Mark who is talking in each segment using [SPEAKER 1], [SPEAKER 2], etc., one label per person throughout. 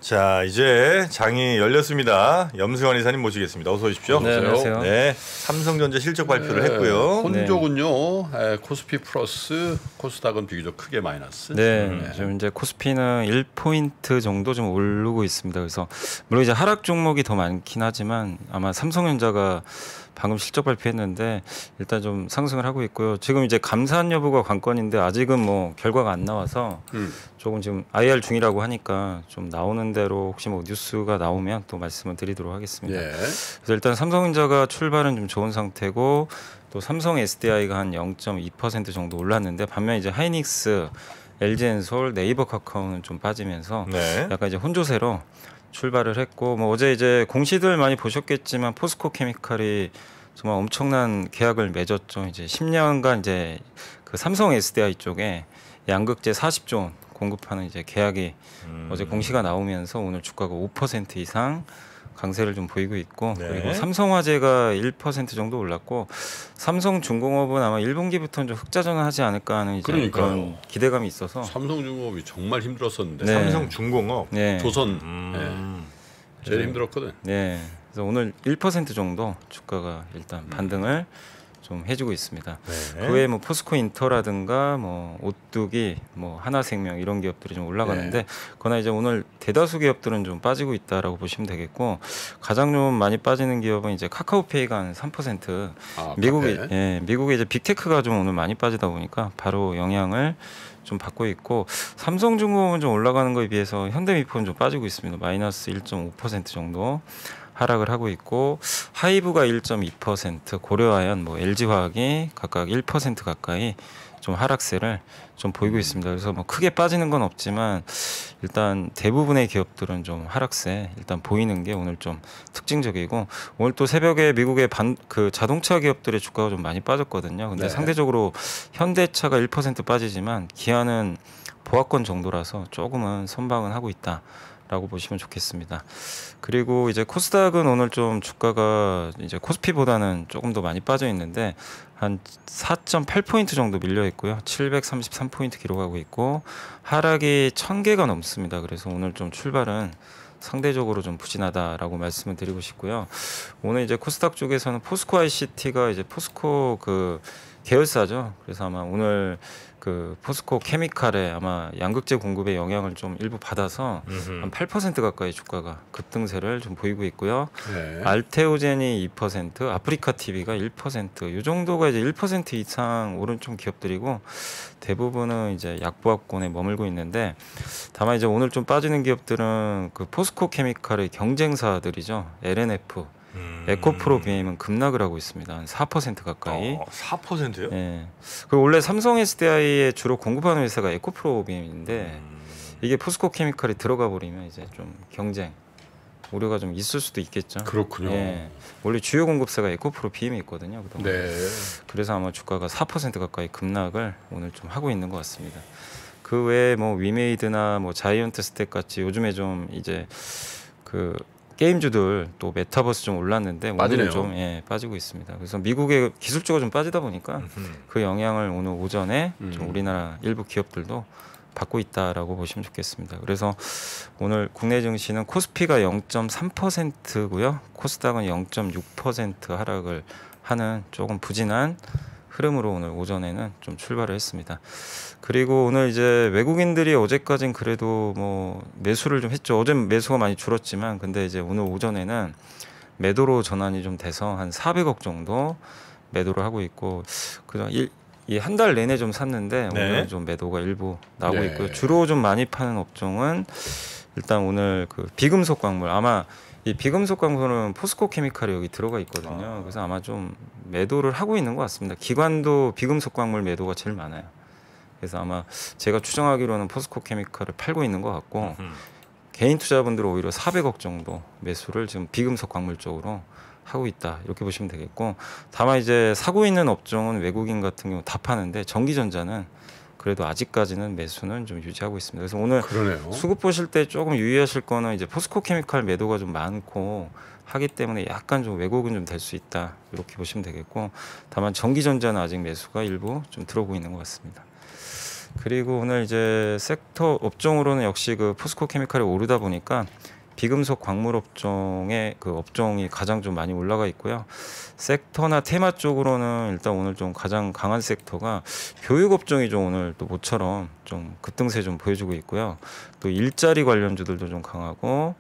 [SPEAKER 1] 자, 이제 장이 열렸습니다. 염승환 이사님 모시겠습니다. 어서 오십시오.
[SPEAKER 2] 네, 안녕하세요.
[SPEAKER 1] 네, 삼성전자 실적 발표를 했고요.
[SPEAKER 2] 혼조군요. 코스피 플러스, 코스닥은 비교적 크게 마이너스.
[SPEAKER 3] 지금 이제 코스피는 1포인트 정도 좀 오르고 있습니다. 그래서 물론 이제 하락 종목이 더 많긴 하지만 아마 삼성전자가 방금 실적 발표했는데 일단 좀 상승을 하고 있고요. 지금 이제 감산 여부가 관건인데 아직은 뭐 결과가 안 나와서 조금 지금 IR 중이라고 하니까 좀 나오는 대로 혹시 뭐 뉴스가 나오면 또 말씀을 드리도록 하겠습니다. 그래서 일단 삼성전자가 출발은 좀 좋은 상태고 또 삼성 SDI가 한 0.2% 정도 올랐는데 반면 이제 하이닉스, LG엔솔, 네이버 카카오는 좀 빠지면서 약간 이제 혼조세로 출발을 했고 뭐 어제 이제 공시들 많이 보셨겠지만 포스코 케미칼이 정말 엄청난 계약을 맺었죠. 이제 10년간 이제 그 삼성 SDI 쪽에 양극재 40조 원 공급하는 이제 계약이 어제 공시가 나오면서 오늘 주가가 5% 이상 강세를 좀 보이고 있고 그리고 삼성화재가 1% 정도 올랐고 삼성중공업은 아마 1분기부터는 좀 흑자 전환하지 않을까 하는 이제 그런 기대감이 있어서
[SPEAKER 2] 삼성중공업이 정말 힘들었었는데
[SPEAKER 1] 삼성중공업,
[SPEAKER 2] 조선 제일 힘들었거든.
[SPEAKER 3] 그래서 오늘 1% 정도 주가가 일단 반등을 좀 해주고 있습니다. 그 외에 뭐 포스코 인터라든가 뭐 오뚜기, 뭐 하나생명 이런 기업들이 좀 올라가는데, 그러나 이제 오늘 대다수 기업들은 좀 빠지고 있다라고 보시면 되겠고, 가장 좀 많이 빠지는 기업은 이제 카카오페이가 한 3%. 미국의 이제 빅테크가 좀 오늘 많이 빠지다 보니까 바로 영향을 좀 받고 있고, 삼성중공업은 좀 올라가는 거에 비해서 현대미포는 좀 빠지고 있습니다. 마이너스 1.5% 정도 하락을 하고 있고, 하이브가 1.2%, 고려아연, 뭐 LG화학이 각각 1% 가까이 좀 하락세를 좀 보이고 있습니다. 그래서 뭐 크게 빠지는 건 없지만 일단 대부분의 기업들은 좀 하락세 일단 보이는 게 오늘 좀 특징적이고, 오늘 또 새벽에 미국의 그 자동차 기업들의 주가가 좀 많이 빠졌거든요. 근데 상대적으로 현대차가 1% 빠지지만 기아는 보합권 정도라서 조금은 선방은 하고 있다 라고 보시면 좋겠습니다. 그리고 이제 코스닥은 오늘 좀 주가가 이제 코스피보다는 조금 더 많이 빠져 있는데 한 4.8포인트 정도 밀려 있고요. 733포인트 기록하고 있고, 하락이 1000개가 넘습니다. 그래서 오늘 좀 출발은 상대적으로 좀 부진하다라고 말씀을 드리고 싶고요. 오늘 이제 코스닥 쪽에서는 포스코 ICT가 이제 포스코 그 계열사죠. 그래서 아마 오늘 그 포스코 케미칼에 아마 양극재 공급의 영향을 좀 일부 받아서 한 8% 가까이 주가가 급등세를 좀 보이고 있고요. 알테오젠이 2%, 아프리카 TV가 1%, 이 정도가 이제 1% 이상 오른 좀 기업들이고, 대부분은 이제 약보합권에 머물고 있는데, 다만 이제 오늘 좀 빠지는 기업들은 그 포스코 케미칼의 경쟁사들이죠. LNF, 에코프로 BM은 급락을 하고 있습니다. 한 4% 가까이.
[SPEAKER 1] 4%요?
[SPEAKER 3] 네. 그 원래 삼성 SDI에 주로 공급하는 회사가 에코프로 BM인데 이게 포스코 케미칼이 들어가 버리면 이제 좀 경쟁 우려가 좀 있을 수도 있겠죠.
[SPEAKER 2] 그렇군요.
[SPEAKER 3] 원래 주요 공급사가 에코프로 BM이 있거든요. 그래서 아마 주가가 4% 가까이 급락을 오늘 좀 하고 있는 것 같습니다. 그 외에 뭐 위메이드나 뭐 자이언트 스택 같이 요즘에 좀 이제 그 게임주들 또 메타버스 좀 올랐는데 오늘은 좀 빠지고 있습니다. 그래서 미국의 기술적으로 좀 빠지다 보니까 그 영향을 오늘 오전에 좀 우리나라 일부 기업들도 받고 있다라고 보시면 좋겠습니다. 그래서 오늘 국내 증시는 코스피가 0.3%고요. 코스닥은 0.6% 하락을 하는 조금 부진한 흐름으로 오늘 오전에는 좀 출발을 했습니다. 그리고 오늘 이제 외국인들이 어제까진 그래도 뭐 매수를 좀 했죠. 어제 매수가 많이 줄었지만 근데 이제 오늘 오전에는 매도로 전환이 좀 돼서 한 400억 정도 매도를 하고 있고, 그냥 이 한 달 내내 좀 샀는데 오늘 좀 매도가 일부 나오고 있고요. 주로 좀 많이 파는 업종은 일단 오늘 그 비금속 광물, 아마 이 비금속 광물은 포스코 케미칼이 여기 들어가 있거든요. 그래서 아마 좀 매도를 하고 있는 것 같습니다. 기관도 비금속 광물 매도가 제일 많아요. 그래서 아마 제가 추정하기로는 포스코 케미칼을 팔고 있는 것 같고, 개인 투자분들은 오히려 400억 정도 매수를 지금 비금속 광물 쪽으로 하고 있다 이렇게 보시면 되겠고, 다만 이제 사고 있는 업종은 외국인 같은 경우 다 파는데 전기전자는 그래도 아직까지는 매수는 좀 유지하고 있습니다. 그래서 오늘 수급 보실 때 조금 유의하실 거는 이제 포스코 케미칼 매도가 좀 많고 하기 때문에 약간 좀 왜곡은 좀 될 수 있다 이렇게 보시면 되겠고, 다만 전기전자는 아직 매수가 일부 좀 들어오고 있는 것 같습니다. 그리고 오늘 이제 섹터 업종으로는 역시 그 포스코 케미칼이 오르다 보니까 비금속 광물 업종의 그 업종이 가장 좀 많이 올라가 있고요. 섹터나 테마 쪽으로는 일단 오늘 좀 가장 강한 섹터가 교육 업종이 좀 오늘 또 모처럼 좀 급등세 좀 보여주고 있고요. 또 일자리 관련주들도 좀 강하고,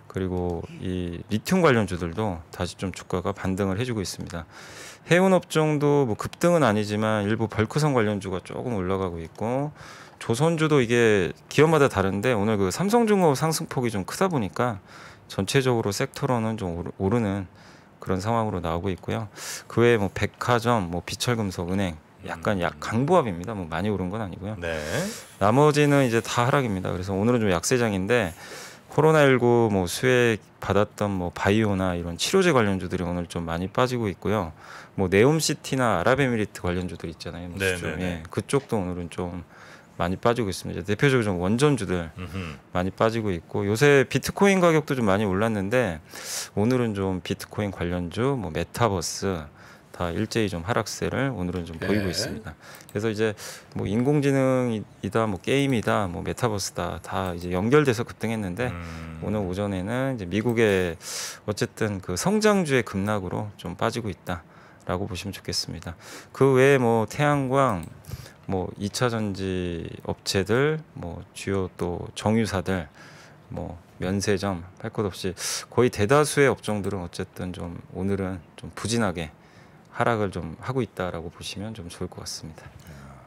[SPEAKER 3] 그리고 이 리튬 관련주들도 다시 좀 주가가 반등을 해주고 있습니다. 해운 업종도 뭐 급등은 아니지만 일부 벌크선 관련주가 조금 올라가고 있고, 조선주도 이게 기업마다 다른데 오늘 그 삼성중공업 상승폭이 좀 크다 보니까 전체적으로 섹터로는 좀 오르는 그런 상황으로 나오고 있고요. 그 외에 뭐 백화점, 뭐 비철금속, 은행 약간 강보합입니다. 뭐 많이 오른 건 아니고요.
[SPEAKER 1] 네.
[SPEAKER 3] 나머지는 이제 다 하락입니다. 그래서 오늘은 좀 약세장인데 코로나19 뭐 수혜 받았던 뭐 바이오나 이런 치료제 관련주들이 오늘 좀 많이 빠지고 있고요. 뭐 네옴시티나 아랍에미리트 관련주들 있잖아요. 뭐 예, 그쪽도 오늘은 좀 많이 빠지고 있습니다. 대표적으로 좀 원전주들 많이 빠지고 있고, 요새 비트코인 가격도 좀 많이 올랐는데 오늘은 좀 비트코인 관련주, 뭐 메타버스 다 일제히 좀 하락세를 오늘은 좀 보이고 있습니다. 그래서 이제 뭐 인공지능이다, 뭐 게임이다, 뭐 메타버스다 다 이제 연결돼서 급등했는데 오늘 오전에는 이제 미국의 어쨌든 그 성장주의 급락으로 좀 빠지고 있다라고 보시면 좋겠습니다. 그 외에 뭐 태양광, 뭐 2차 전지 업체들, 뭐 주요 또 정유사들, 뭐 면세점 할 것 없이 거의 대다수의 업종들은 어쨌든 좀 오늘은 좀 부진하게 하락을 좀 하고 있다라고 보시면 좀 좋을 것 같습니다.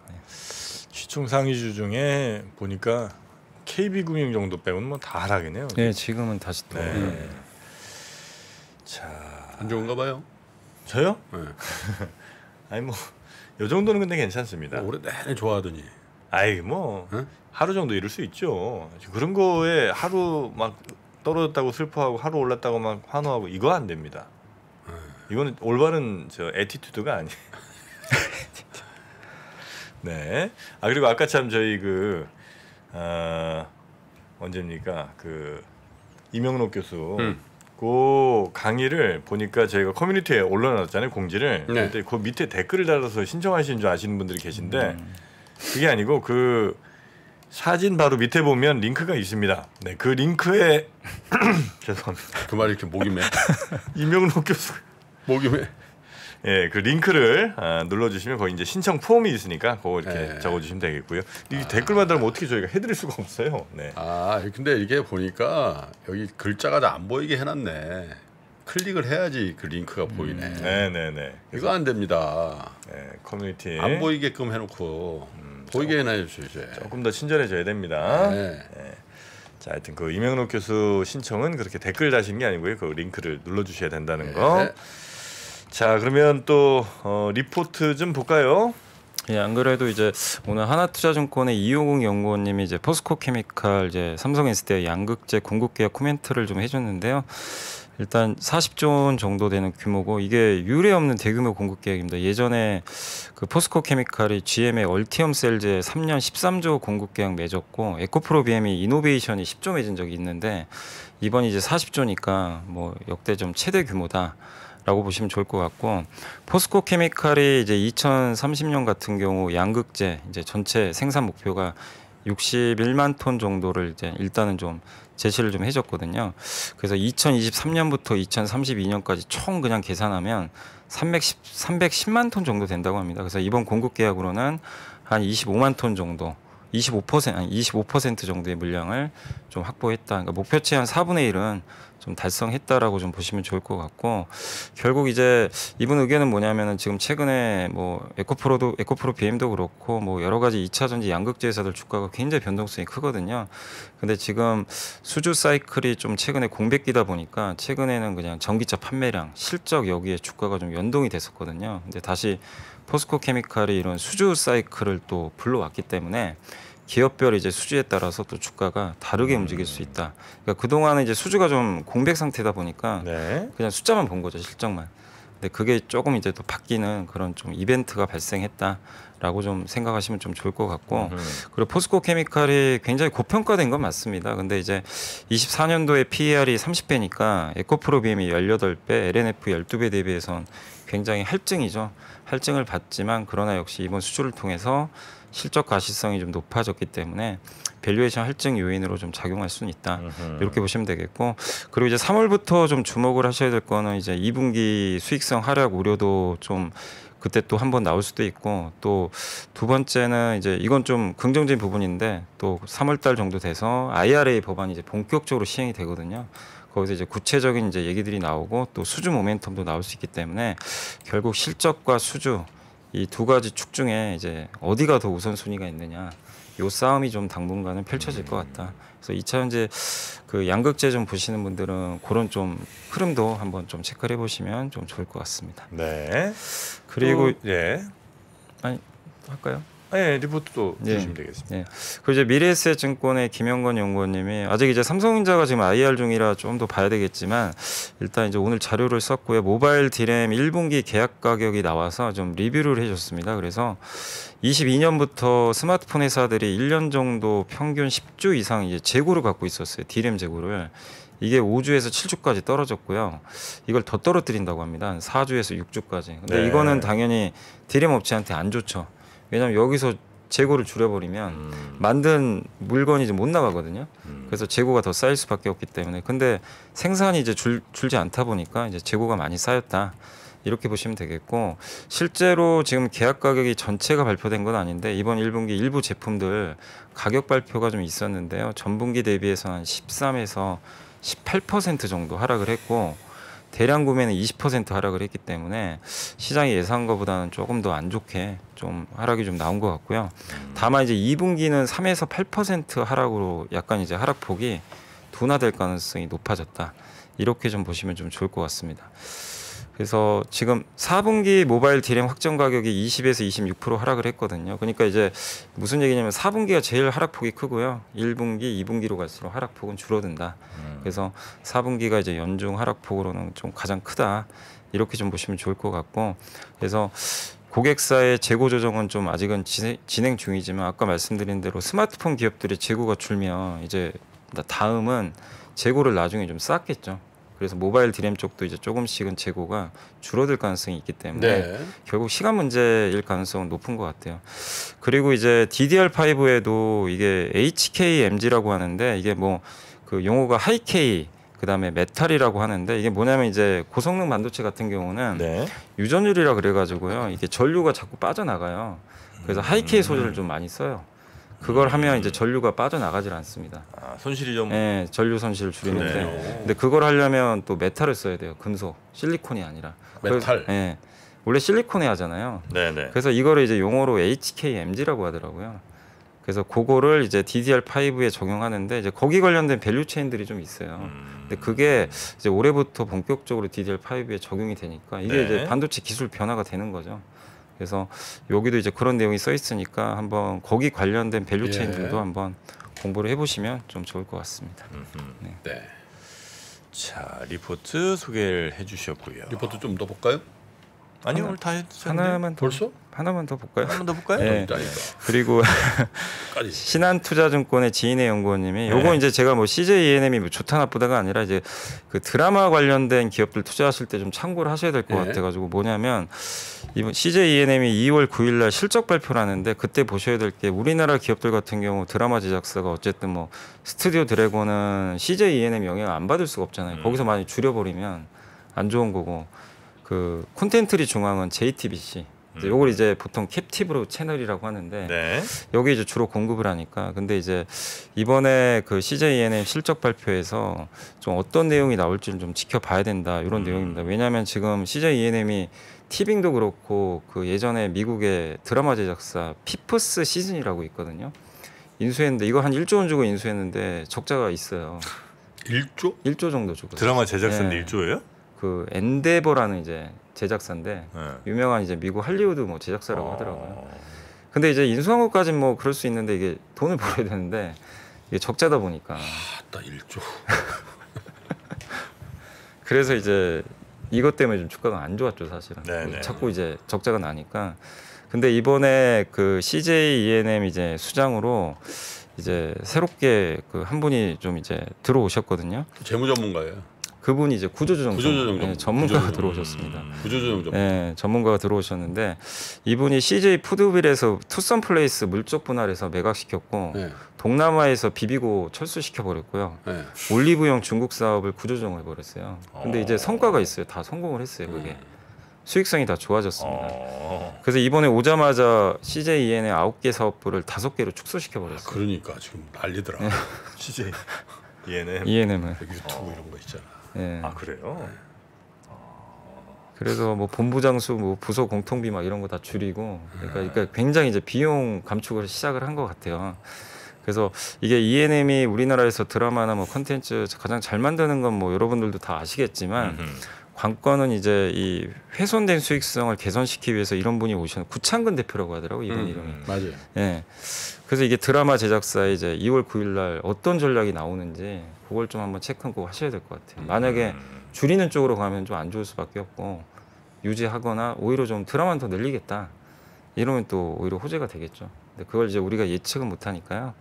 [SPEAKER 1] 네. 시총 상위주 중에 보니까 KB금융 정도 빼고는 뭐 다 하락이네요.
[SPEAKER 3] 네, 지금은 다시 또.
[SPEAKER 1] 네. 자,
[SPEAKER 2] 안 좋은가 봐요.
[SPEAKER 1] 저요?
[SPEAKER 2] 네.
[SPEAKER 1] 아니 뭐 요 정도는 근데 괜찮습니다.
[SPEAKER 2] 올해 내내 좋아하더니.
[SPEAKER 1] 아이 뭐
[SPEAKER 2] 응?
[SPEAKER 1] 하루 정도 이럴 수 있죠. 그런 거에 하루 막 떨어졌다고 슬퍼하고 하루 올랐다고 막 환호하고 이거 안 됩니다. 이거는 올바른 저 애티튜드가 아니에요. 네. 아 그리고 아까 참 저희 그 언제입니까 그 이명록 교수 그 강의를 보니까 저희가 커뮤니티에 올려놨잖아요, 공지를.
[SPEAKER 2] 네.
[SPEAKER 1] 근데 그 밑에 댓글을 달아서 신청하시는 줄 아시는 분들이 계신데 그게 아니고 그 사진 바로 밑에 보면 링크가 있습니다. 네, 그 링크에 죄송합니다.
[SPEAKER 2] 그 말이 이렇게 목이 매.
[SPEAKER 1] 이명록 교수
[SPEAKER 2] 목이 매.
[SPEAKER 1] 예, 그 링크를 눌러주시면 거기 이제 신청 폼이 있으니까 그거 이렇게
[SPEAKER 2] 네.
[SPEAKER 1] 적어주시면 되겠고요. 이 댓글만 달면 어떻게 저희가 해드릴 수가 없어요. 네.
[SPEAKER 2] 아 근데 이게 보니까 여기 글자가 다 안 보이게 해놨네. 클릭을 해야지 그 링크가 보이네.
[SPEAKER 1] 네네네.
[SPEAKER 2] 이거 안 됩니다.
[SPEAKER 1] 네, 커뮤니티
[SPEAKER 2] 안 보이게끔 해놓고 보이게 해놔야죠.
[SPEAKER 1] 조금 더 친절해져야 됩니다.
[SPEAKER 2] 네.
[SPEAKER 1] 네. 자, 하여튼 그 이명록 교수 신청은 그렇게 댓글 다신 게 아니고요. 그 링크를 눌러주셔야 된다는 거.
[SPEAKER 2] 네.
[SPEAKER 1] 자, 그러면 또 리포트 좀 볼까요?
[SPEAKER 3] 예, 안 그래도 이제 오늘 하나투자증권의 이호공 연구원님이 이제 포스코 케미칼 이제 삼성엔스테 양극재 공급 계약 코멘트를 좀 해줬는데요. 일단 40조 원 정도 되는 규모고 이게 유례 없는 대규모 공급 계약입니다. 예전에 그 포스코 케미칼이 GM의 얼티엄 셀즈에 3년 13조 공급 계약 맺었고 에코프로 BM이 이노베이션이 10조 맺은 적이 있는데 이번 이제 40조니까 뭐 역대 좀 최대 규모다. 라고 보시면 좋을 것 같고, 포스코 케미칼이 이제 2030년 같은 경우 양극재 이제 전체 생산 목표가 61만 톤 정도를 이제 일단은 좀 제시를 좀 해줬거든요. 그래서 2023년부터 2032년까지 총 그냥 계산하면 310만 톤 정도 된다고 합니다. 그래서 이번 공급 계약으로는 한 25만 톤 정도, 25% 정도의 물량을 좀 확보했다. 그러니까 목표치 한 4분의 1은 좀 달성했다라고 좀 보시면 좋을 것 같고, 결국 이제 이분 의견은 뭐냐면은 지금 최근에 뭐 에코프로 BM도 그렇고 뭐 여러 가지 2차 전지 양극재 회사들 주가가 굉장히 변동성이 크거든요. 근데 지금 수주 사이클이 좀 최근에 공백기다 보니까 최근에는 그냥 전기차 판매량, 실적 여기에 주가가 좀 연동이 됐었거든요. 근데 다시 포스코 케미칼이 이런 수주 사이클을 또 불러왔기 때문에 기업별 이제 수주에 따라서 또 주가가 다르게 움직일 수 있다. 그러니까 그동안은 이제 수주가 좀 공백 상태다 보니까
[SPEAKER 1] 네.
[SPEAKER 3] 그냥 숫자만 본 거죠, 실적만. 근데 그게 조금 이제 또 바뀌는 그런 좀 이벤트가 발생했다라고 좀 생각하시면 좀 좋을 것 같고, 그리고 포스코 케미칼이 굉장히 고평가된 건 맞습니다. 근데 이제 24년도에 PER이 30배니까 에코프로 BM이 18배, LNF 12배 대비해선 굉장히 할증이죠. 할증을 받지만 그러나 역시 이번 수주를 통해서 실적 가시성이 좀 높아졌기 때문에 밸류에이션 할증 요인으로 좀 작용할 수는 있다. 이렇게 보시면 되겠고, 그리고 이제 3월부터 좀 주목을 하셔야 될 거는 이제 2분기 수익성 하락 우려도 좀 그때 또 한번 나올 수도 있고, 또 두 번째는 이제 이건 좀 긍정적인 부분인데 또 3월달 정도 돼서 IRA 법안이 이제 본격적으로 시행이 되거든요. 거기서 이제 구체적인 이제 얘기들이 나오고 또 수주 모멘텀도 나올 수 있기 때문에 결국 실적과 수주 이 두 가지 축 중에 이제 어디가 더 우선순위가 있느냐, 요 싸움이 좀 당분간은 펼쳐질 것 같다. 그래서 2차 전지 그 양극재 좀 보시는 분들은 그런 좀 흐름도 한번 좀 체크를 해보시면 좀 좋을 것 같습니다.
[SPEAKER 1] 네.
[SPEAKER 3] 그리고
[SPEAKER 1] 예.
[SPEAKER 3] 아니 할까요?
[SPEAKER 1] 네, 리포트도
[SPEAKER 3] 예.
[SPEAKER 1] 주시면 되겠습니다.
[SPEAKER 3] 예. 그리고 이제 미래에셋증권의 김영건 연구원님이 아직 이제 삼성전자가 지금 IR 중이라 좀 더 봐야 되겠지만 일단 이제 오늘 자료를 썼고요. 모바일 디램 1분기 계약 가격이 나와서 좀 리뷰를 해줬습니다. 그래서 22년부터 스마트폰 회사들이 1년 정도 평균 10주 이상 이제 재고를 갖고 있었어요. 디램 재고를. 이게 5주에서 7주까지 떨어졌고요. 이걸 더 떨어뜨린다고 합니다. 한 4주에서 6주까지. 근데
[SPEAKER 1] 네.
[SPEAKER 3] 이거는 당연히 디램 업체한테 안 좋죠. 왜냐하면 여기서 재고를 줄여버리면 만든 물건이 이제 못 나가거든요. 그래서 재고가 더 쌓일 수밖에 없기 때문에. 근데 생산이 이제 줄지 않다 보니까 이제 재고가 많이 쌓였다. 이렇게 보시면 되겠고, 실제로 지금 계약 가격이 전체가 발표된 건 아닌데 이번 1분기 일부 제품들 가격 발표가 좀 있었는데요. 전분기 대비해서 한 13에서 18% 정도 하락을 했고, 대량 구매는 20% 하락을 했기 때문에 시장이 예상한 것보다는 조금 더 안 좋게 좀 하락이 좀 나온 것 같고요. 다만 이제 2분기는 3에서 8% 하락으로 약간 이제 하락폭이 둔화될 가능성이 높아졌다. 이렇게 좀 보시면 좀 좋을 것 같습니다. 그래서 지금 4분기 모바일 디램 확정 가격이 20에서 26% 하락을 했거든요. 그러니까 이제 무슨 얘기냐면 4분기가 제일 하락폭이 크고요. 1분기, 2분기로 갈수록 하락폭은 줄어든다. 그래서 4분기가 이제 연중 하락폭으로는 좀 가장 크다. 이렇게 좀 보시면 좋을 것 같고, 그래서 고객사의 재고 조정은 좀 아직은 진행 중이지만 아까 말씀드린 대로 스마트폰 기업들의 재고가 줄면 이제 다음은 재고를 나중에 좀 쌓겠죠. 그래서 모바일 디램 쪽도 이제 조금씩은 재고가 줄어들 가능성이 있기 때문에
[SPEAKER 2] 네.
[SPEAKER 3] 결국 시간 문제일 가능성은 높은 것 같아요. 그리고 이제 DDR5에도 이게 HKMG라고 하는데 이게 뭐 그 용어가 하이K 그다음에 메탈이라고 하는데 이게 뭐냐면 이제 고성능 반도체 같은 경우는
[SPEAKER 1] 네.
[SPEAKER 3] 유전율이라 그래가지고요. 이게 전류가 자꾸 빠져나가요. 그래서 하이K 소재를 좀 많이 써요. 그걸 하면 이제 전류가 빠져나가질 않습니다.
[SPEAKER 1] 아, 손실이 좀.
[SPEAKER 3] 네, 전류 손실을 줄이는데,
[SPEAKER 1] 그러네요.
[SPEAKER 3] 근데 그걸 하려면 또 메탈을 써야 돼요. 금속, 실리콘이 아니라.
[SPEAKER 2] 메탈.
[SPEAKER 3] 네, 원래 실리콘에 하잖아요.
[SPEAKER 1] 네네.
[SPEAKER 3] 그래서 이거를 이제 용어로 HKMG라고 하더라고요. 그래서 그거를 이제 DDR5에 적용하는데 이제 거기 관련된 밸류 체인들이 좀 있어요. 근데 그게 이제 올해부터 본격적으로 DDR5에 적용이 되니까 이게
[SPEAKER 1] 네.
[SPEAKER 3] 이제 반도체 기술 변화가 되는 거죠. 그래서 여기도 이제 그런 내용이 써 있으니까 한번 거기 관련된 밸류 체인들도 한번 공부를 해보시면 좀 좋을 것 같습니다.
[SPEAKER 2] 네.
[SPEAKER 1] 자, 리포트 소개를 해주셨고요.
[SPEAKER 2] 리포트 좀 더 볼까요?
[SPEAKER 1] 아니 오늘 다 했었는데.
[SPEAKER 3] 하나만 더 볼까요?
[SPEAKER 1] 한번 더 볼까요?
[SPEAKER 3] 네.
[SPEAKER 2] 일단이다.
[SPEAKER 3] 그리고
[SPEAKER 2] 까지.
[SPEAKER 3] 신한투자증권의 지인의 연구원님이 요거
[SPEAKER 1] 네.
[SPEAKER 3] 이제 제가 뭐 CJ E&M이 뭐 좋다 나쁘다가 아니라 이제 그 드라마 관련된 기업들 투자하실 때 좀 참고를 하셔야 될 것
[SPEAKER 2] 네.
[SPEAKER 3] 같아가지고 뭐냐면 이번 CJ E&M이 2월 9일날 실적 발표를 하는데 그때 보셔야 될 게 우리나라 기업들 같은 경우 드라마 제작사가 어쨌든 뭐 스튜디오 드래곤은 CJ E&M 영향을 안 받을 수가 없잖아요. 거기서 많이 줄여버리면 안 좋은 거고. 그 콘텐츠리 중앙은 JTBC. 요걸 이제 보통 캡티브 채널이라고 하는데
[SPEAKER 1] 네.
[SPEAKER 3] 여기 이제 주로 공급을 하니까 근데 이제 이번에 그 CJ E&M 실적 발표에서 좀 어떤 내용이 나올지를 좀 지켜봐야 된다 이런 내용입니다. 왜냐하면 지금 CJ E&M이 티빙도 그렇고 그 예전에 미국의 드라마 제작사 피프스 시즌이라고 있거든요. 인수했는데 이거 한 1조 원 주고 인수했는데 적자가 있어요.
[SPEAKER 2] 1조?
[SPEAKER 3] 1조 정도 주고.
[SPEAKER 1] 드라마 제작사인데
[SPEAKER 3] 네.
[SPEAKER 1] 1조예요?
[SPEAKER 3] 그 엔데버라는 이제 제작사인데
[SPEAKER 1] 네.
[SPEAKER 3] 유명한 이제 미국 할리우드 뭐 제작사라고 하더라고요. 근데 이제 인수한 것까지는 뭐 그럴 수 있는데 이게 돈을 벌어야 되는데 이게 적자다 보니까
[SPEAKER 2] 아따 1조.
[SPEAKER 3] 그래서 이제 이것 때문에 좀 주가가 안 좋았죠 사실은.
[SPEAKER 1] 네네.
[SPEAKER 3] 자꾸 이제 적자가 나니까. 근데 이번에 그 CJ E&M 이제 수장으로 이제 새롭게 그 한 분이 좀 이제 들어오셨거든요.
[SPEAKER 2] 재무 전문가예요.
[SPEAKER 3] 그분이 이제 구조조정
[SPEAKER 2] 구조조정
[SPEAKER 3] 전문가가 들어오셨습니다.
[SPEAKER 2] 구조조정 좀.
[SPEAKER 3] 네, 전문가가 들어오셨는데 이분이 CJ 푸드빌에서 투썸 플레이스 물적 분할해서 매각시켰고
[SPEAKER 2] 네.
[SPEAKER 3] 동남아에서 비비고 철수시켜 버렸고요.
[SPEAKER 2] 네.
[SPEAKER 3] 올리브영 중국 사업을 구조조정해 버렸어요. 근데 이제 성과가 있어요. 다 성공을 했어요. 그게 수익성이 다 좋아졌습니다. 그래서 이번에 오자마자 CJ EN의 9개 사업부를 5개로 축소시켜 버렸어요.
[SPEAKER 2] 그러니까 지금 난리더라.
[SPEAKER 1] CJ ENM.
[SPEAKER 3] ENM은.
[SPEAKER 2] 유튜브 이런 거 있잖아.
[SPEAKER 3] 예.
[SPEAKER 1] 아 그래요?
[SPEAKER 3] 그래서 뭐 본부장수, 뭐 부서 공통비 막 이런 거 다 줄이고, 그러니까 굉장히 이제 비용 감축을 시작을 한 것 같아요. 그래서 이게 ENM이 우리나라에서 드라마나 뭐 컨텐츠 가장 잘 만드는 건 뭐 여러분들도 다 아시겠지만 관건은 이제 이 훼손된 수익성을 개선시키기 위해서 이런 분이 오셨는 구창근 대표라고 하더라고 이분 이름이.
[SPEAKER 2] 맞아요.
[SPEAKER 3] 예. 그래서 이게 드라마 제작사에 이제 2월 9일 날 어떤 전략이 나오는지 그걸 좀 한번 체크 꼭 하셔야 될 것 같아요. 만약에 줄이는 쪽으로 가면 좀 안 좋을 수밖에 없고 유지하거나 오히려 좀 드라마는 더 늘리겠다 이러면 또 오히려 호재가 되겠죠. 근데 그걸 이제 우리가 예측은 못 하니까요.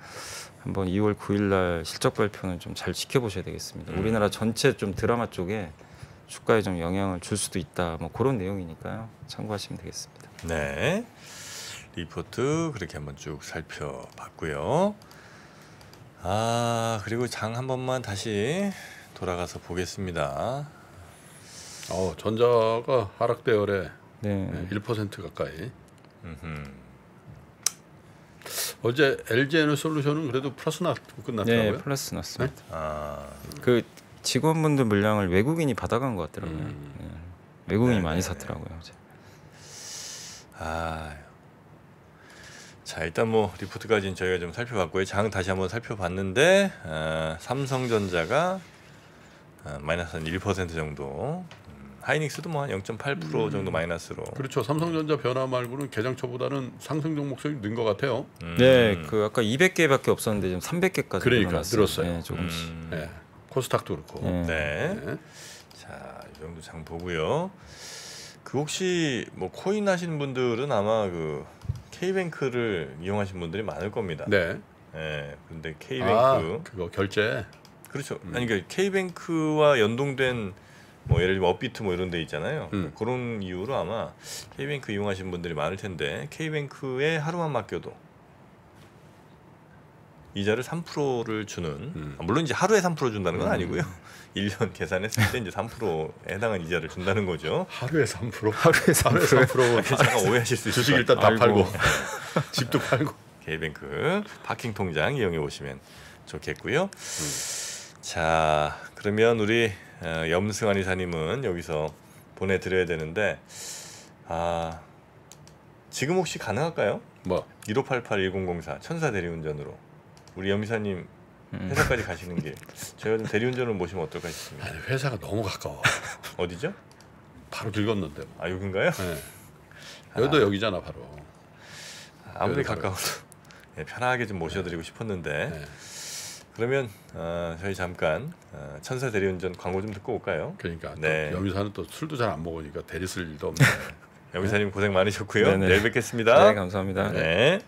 [SPEAKER 3] 한번 2월 9일 날 실적 발표는 좀 잘 지켜보셔야 되겠습니다. 우리나라 전체 좀 드라마 쪽에 주가에 좀 영향을 줄 수도 있다. 뭐 그런 내용이니까요. 참고하시면 되겠습니다.
[SPEAKER 1] 네. 리포트 그렇게 한번 쭉 살펴봤고요. 아 그리고 장 한 번만 다시 돌아가서 보겠습니다.
[SPEAKER 2] 전자가 하락 대열에
[SPEAKER 3] 네.
[SPEAKER 2] 1% 가까이.
[SPEAKER 1] 음흠.
[SPEAKER 2] 어제 LG에너솔루션은 그래도 플러스 났고 끝났더라고요.
[SPEAKER 3] 네, 플러스 났습니다.
[SPEAKER 1] 아
[SPEAKER 3] 그 직원분들 물량을 외국인이 받아간 것 같더라고요. 네. 외국인이
[SPEAKER 1] 네,
[SPEAKER 3] 많이
[SPEAKER 1] 네.
[SPEAKER 3] 샀더라고요. 어제.
[SPEAKER 1] 아. 자 일단 뭐 리포트까지는 저희가 좀 살펴봤고요. 장 다시 한번 살펴봤는데 삼성전자가 마이너스 한 1% 정도, 하이닉스도 뭐 한 0.8% 정도 마이너스로.
[SPEAKER 2] 그렇죠. 삼성전자 변화 말고는 개장초보다는 상승 종목성이 는 것 같아요.
[SPEAKER 3] 네, 그 아까 200개밖에 없었는데 지금 300개까지
[SPEAKER 2] 그러니까 늘었어요.
[SPEAKER 3] 네, 조금씩.
[SPEAKER 2] 네. 코스닥도 그렇고.
[SPEAKER 3] 네.
[SPEAKER 1] 네.
[SPEAKER 2] 네.
[SPEAKER 1] 자, 이 정도 장 보고요. 그 혹시 뭐 코인 하시는 분들은 아마 그 K뱅크를 이용하신 분들이 많을 겁니다.
[SPEAKER 2] 네.
[SPEAKER 1] 네. 근데 K뱅크
[SPEAKER 2] 그거 결제.
[SPEAKER 1] 그렇죠. 아니 그러니까 K뱅크와 연동된 뭐 예를 들면 업비트 뭐 이런 데 있잖아요. 그런 이유로 아마 K뱅크 이용하시는 분들이 많을 텐데 K뱅크에 하루만 맡겨도 이자를 3%를 주는 물론 이제 하루에 3% 준다는 건 아니고요. 1년 계산했을 때 이제 3%에 해당한 이자를 준다는 거죠.
[SPEAKER 2] 하루에 3%?
[SPEAKER 3] 하루에 3%.
[SPEAKER 1] 잠깐 오해하실 수 있을
[SPEAKER 2] 주식
[SPEAKER 1] 것
[SPEAKER 2] 일단 다
[SPEAKER 3] 아이고.
[SPEAKER 2] 팔고 집도 팔고.
[SPEAKER 1] K뱅크 파킹 통장 이용해 보시면 좋겠고요. 자, 그러면 우리 염승환 이사님은 여기서 보내드려야 되는데 지금 혹시 가능할까요?
[SPEAKER 2] 뭐
[SPEAKER 1] 1588-1004 천사 대리운전으로 우리 염 이사님 회사까지 가시는 길 제가 좀 대리운전을 모시면 어떨까 싶습니다.
[SPEAKER 2] 아니, 회사가 너무 가까워.
[SPEAKER 1] 어디죠?
[SPEAKER 2] 바로 긁었는데.
[SPEAKER 1] 아 여긴가요?
[SPEAKER 2] 네. 여기도 여기잖아 바로.
[SPEAKER 1] 아무리
[SPEAKER 2] 여기도 바로.
[SPEAKER 1] 가까워도 네, 편하게 좀 모셔드리고 싶었는데
[SPEAKER 2] 네.
[SPEAKER 1] 그러면 저희 잠깐 천사 대리운전 광고 좀 듣고 올까요?
[SPEAKER 2] 그러니까
[SPEAKER 1] 네.
[SPEAKER 2] 염이사는 또 술도 잘 안 먹으니까 대리 쓸 일도 없네.
[SPEAKER 1] 염 이사님 고생 많으셨고요.
[SPEAKER 3] 네네.
[SPEAKER 1] 내일 뵙겠습니다.
[SPEAKER 3] 네, 감사합니다.
[SPEAKER 1] 네.